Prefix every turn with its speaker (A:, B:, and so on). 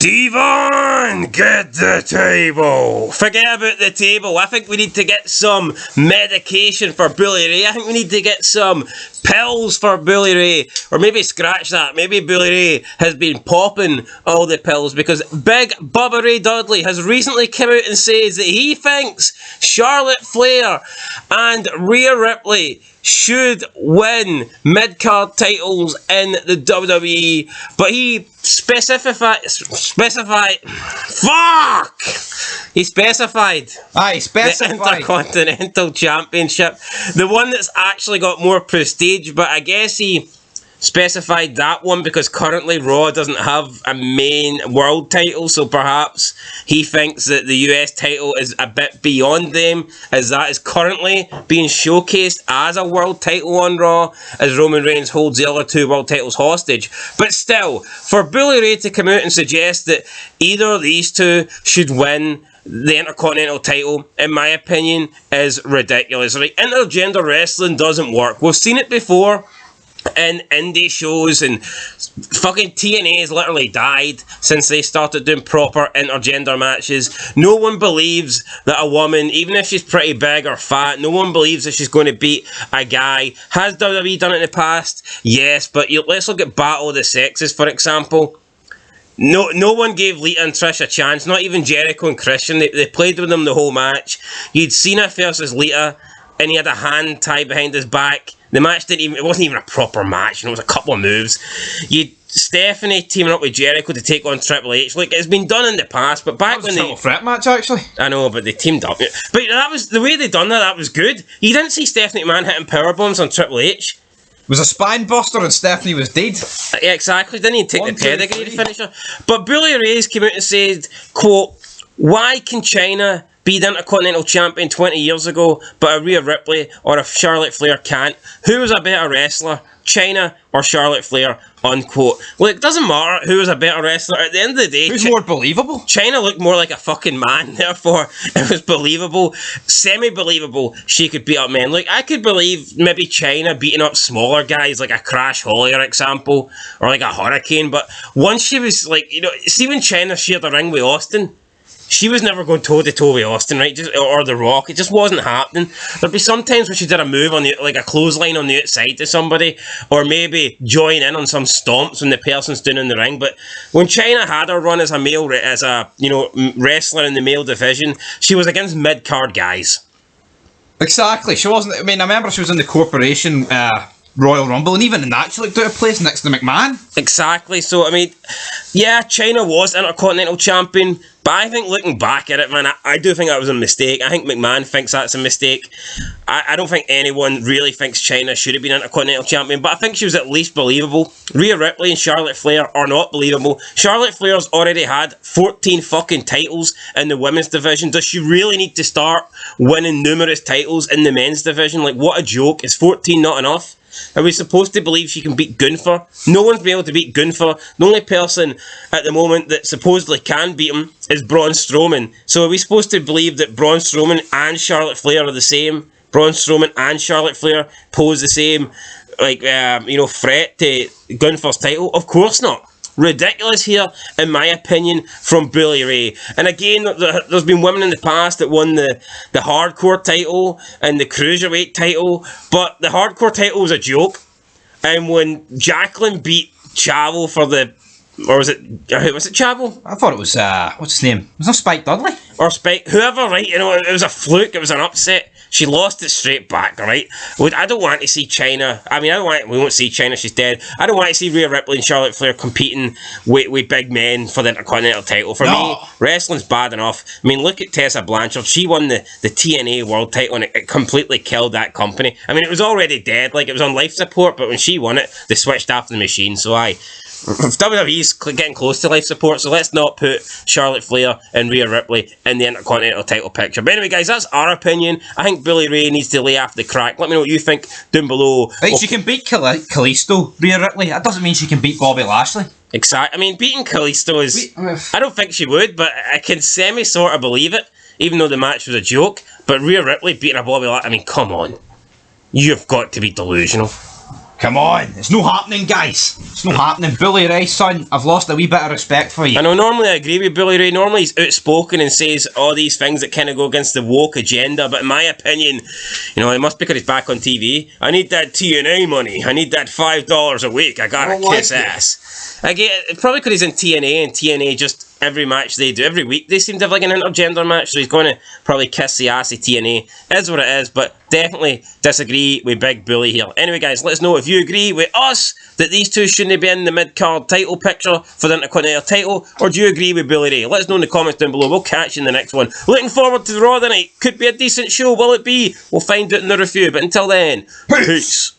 A: Devon, get the table. Forget about the table. I think we need to get some medication for Bully Ray. I think we need to get some pills for Bully Ray. Or maybe scratch that. Maybe Bully Ray has been popping all the pills because Big Bubba Ray Dudley has recently come out and says that he thinks Charlotte Flair and Rhea Ripley should win mid-card titles in the WWE, but he specified the Intercontinental Championship, the one that's actually got more prestige, but I guess he specified that one because currently Raw doesn't have a main world title, so perhaps he thinks that the US title is a bit beyond them, as that is currently being showcased as a world title on Raw, as Roman Reigns holds the other two world titles hostage. But still, for Bully Ray to come out and suggest that either of these two should win the Intercontinental title, in my opinion, is ridiculous. Like, intergender wrestling doesn't work. We've seen it before in indie shows, and fucking TNA has literally died since they started doing proper intergender matches. No one believes that a woman, even if she's pretty big or fat, no one believes that she's going to beat a guy. Has WWE done it in the past? Yes, but let's look at Battle of the Sexes, for example. No one gave Lita and Trish a chance, not even Jericho and Christian. They played with them the whole match. You'd Cena versus Lita, and he had a hand tied behind his back. The match it wasn't even a proper match, it was a couple of moves. You'd Stephanie teaming up with Jericho to take on Triple H. Like, it's been done in the past, but back when
B: they... That was a triple threat match, actually.
A: I know, but they teamed up. But that was, the way they done that was good. You didn't see Stephanie McMahon hitting powerbombs on Triple H.
B: It was a spine buster and Stephanie was dead.
A: Yeah, exactly. Didn't even take the pedigree to finish her. But Bully Ray came out and said, quote, "Why can China be the Intercontinental Champion 20 years ago, but a Rhea Ripley or a Charlotte Flair can't? Who was a better wrestler, China or Charlotte Flair?" Unquote. Well, it doesn't matter who was a better wrestler. At the end of the day,
B: who's more believable?
A: China looked more like a fucking man, therefore it was believable, semi-believable she could beat up men. Like, I could believe maybe China beating up smaller guys like a Crash Holly, for example, or like a Hurricane, but once she was like, you know, see when China shared the ring with Austin, she was never going toe-to-toe with Austin, right? Or The Rock. It just wasn't happening. There'd be some times when she did a move on the, like a clothesline on the outside to somebody, or maybe join in on some stomps when the person's doing in the ring. But when China had her run as a wrestler in the male division, she was against mid-card guys.
B: Exactly. She wasn't. I mean, I remember she was in the Corporation Royal Rumble, and even in that she looked out of place next to McMahon.
A: Exactly. So, I mean, yeah, China was Intercontinental Champion, but I think looking back at it, man, I do think that was a mistake. I think McMahon thinks that's a mistake. I don't think anyone really thinks China should have been Intercontinental Champion, but I think she was at least believable. Rhea Ripley and Charlotte Flair are not believable. Charlotte Flair's already had 14 fucking titles in the women's division. Does she really need to start winning numerous titles in the men's division? Like, what a joke. Is 14 not enough? Are we supposed to believe she can beat Gunther? No one's been able to beat Gunther. The only person at the moment that supposedly can beat him is Braun Strowman. So are we supposed to believe that Braun Strowman and Charlotte Flair are the same? Braun Strowman and Charlotte Flair pose the same, threat to Gunther's title? Of course not. Ridiculous here, in my opinion, from Bully Ray. And again, there's been women in the past that won the hardcore title and the cruiserweight title, but the hardcore title was a joke. And when Jacqueline beat Chavo for the... Or was it Chavo?
B: I thought it was, what's his name? Was it Spike Dudley?
A: Or Spike, whoever, right? You know, it was a fluke, it was an upset. She lost it straight back, right? I don't want to see China. I mean, we won't see China, she's dead. I don't want to see Rhea Ripley and Charlotte Flair competing with big men for the Intercontinental title. For me, wrestling's bad enough. I mean, look at Tessa Blanchard. She won the TNA world title and it completely killed that company. I mean, it was already dead, like it was on life support, but when she won it, they switched after the machine, so WWE's getting close to life support, so let's not put Charlotte Flair and Rhea Ripley in the Intercontinental title picture. But anyway, guys, that's our opinion. I think Bully Ray needs to lay off the crack. Let me know what you think down below.
B: Right, she can beat Kalisto, Rhea Ripley. That doesn't mean she can beat Bobby Lashley.
A: Exactly. I mean, beating Kalisto is... I don't think she would, but I can sort of believe it, even though the match was a joke. But Rhea Ripley beating a Bobby Lashley... I mean, come on. You've got to be delusional.
B: Come on, it's no happening, guys. It's no happening. Bully Ray, son, I've lost a wee bit of respect for you.
A: I know, normally I agree with Bully Ray. Normally he's outspoken and says all these things that kind of go against the woke agenda, but in my opinion, you know, it must be because he's back on TV. I need that TNA money. I need that $5 a week. I gotta kiss ass. I get it, probably because he's in TNA, and TNA just every match they do, every week they seem to have like an intergender match, so he's going to probably kiss the ass of TNA. Is what it is, but definitely disagree with Big Bully here. Anyway, guys, let us know if you agree with us that these two shouldn't be in the mid-card title picture for the Intercontinental title, or do you agree with Bully Ray? Let us know in the comments down below. We'll catch you in the next one. Looking forward to the Raw tonight. Could be a decent show. Will it be? We'll find out in the review. But until then, peace.